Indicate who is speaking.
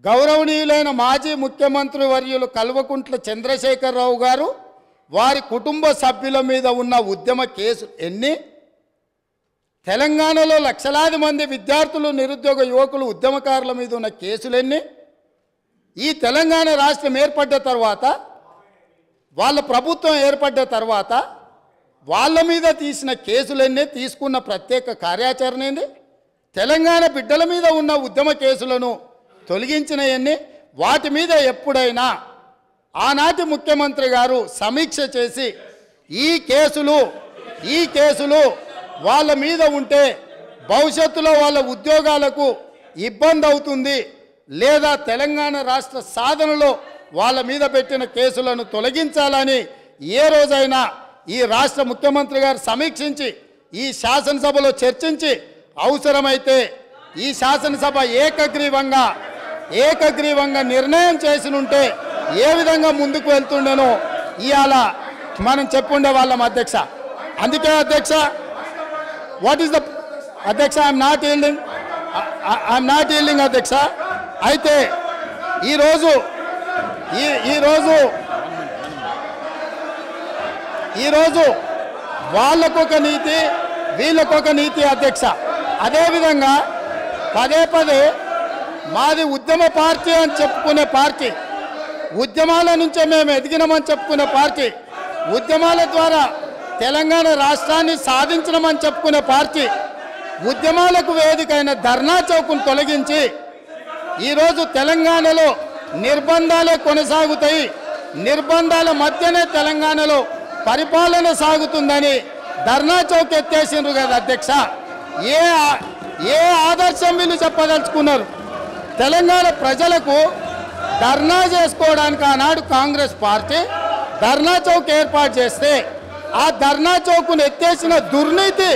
Speaker 1: గౌరవనీయులైన మాజీ ముఖ్యమంత్రి వర్యులు కల్వకుంట్ల చంద్రశేఖరరావు గారు వారి కుటుంబ సభ్యుల మీద ఉన్న ఉద్యమ కేసులు ఎన్ని? తెలంగాణలో లక్షలాది మంది విద్యార్థులు, నిరుద్యోగ యువకులు, ఉద్యమకారుల మీద ఉన్న కేసులు ఎన్ని? ఈ తెలంగాణ రాష్ట్రం ఏర్పడ్డ తర్వాత, వాళ్ళ ప్రభుత్వం ఏర్పడ్డ తర్వాత వాళ్ళ మీద తీసిన కేసులన్నీ, తీసుకున్న ప్రత్యేక కార్యాచరణ ఏంది? తెలంగాణ బిడ్డల మీద ఉన్న ఉద్యమ కేసులను తొలగించినవన్నీ, వాటి మీద ఎప్పుడైనా ఆనాటి ముఖ్యమంత్రి గారు సమీక్ష చేసి ఈ కేసులు వాళ్ళ మీద ఉంటే భవిష్యత్తులో వాళ్ళ ఉద్యోగాలకు ఇబ్బంది అవుతుంది, లేదా తెలంగాణ రాష్ట్ర సాధనలో వాళ్ళ మీద పెట్టిన కేసులను తొలగించాలని ఏ రోజైనా ఈ రాష్ట్ర ముఖ్యమంత్రి గారు సమీక్షించి ఈ శాసనసభలో చర్చించి అవసరమైతే ఈ శాసనసభ ఏకగ్రీవంగా నిర్ణయం చేసినుంటే ఏ విధంగా ముందుకు వెళ్తుండేనో ఇవాళ మనం చెప్పుండే వాళ్ళం అధ్యక్ష. అందుకే అధ్యక్ష, వాట్ ఈస్ ద అధ్యక్ష, ఐఎమ్ నాట్ ఈల్డింగ్ అధ్యక్ష. అయితే ఈరోజు వాళ్ళకొక నీతి, వీళ్ళకొక నీతి అధ్యక్ష. అదేవిధంగా పదే మాది ఉద్యమ పార్టీ అని చెప్పుకునే పార్టీ, ఉద్యమాల నుంచే మేము ఎదిగినామని చెప్పుకునే పార్టీ, ఉద్యమాల ద్వారా తెలంగాణ రాష్ట్రాన్ని సాధించడమని చెప్పుకునే పార్టీ, ఉద్యమాలకు వేదికైన ధర్నా చౌక్ను తొలగించి ఈరోజు తెలంగాణలో నిర్బంధాలే కొనసాగుతాయి, నిర్బంధాల మధ్యనే తెలంగాణలో పరిపాలన సాగుతుందని ధర్నా చౌక్ ఎత్తేసిండ్రు కదా అధ్యక్ష. ఏ ఆదర్శం వీళ్ళు చెప్పదలుచుకున్నారు? తెలంగాణ ప్రజలకు ధర్నా చేసుకోవడానికి ఆనాడు కాంగ్రెస్ పార్టీ ధర్నా చౌక్ ఏర్పాటు చేస్తే ఆ ధర్నా చౌక్ను ఎత్తేసిన దుర్నీతి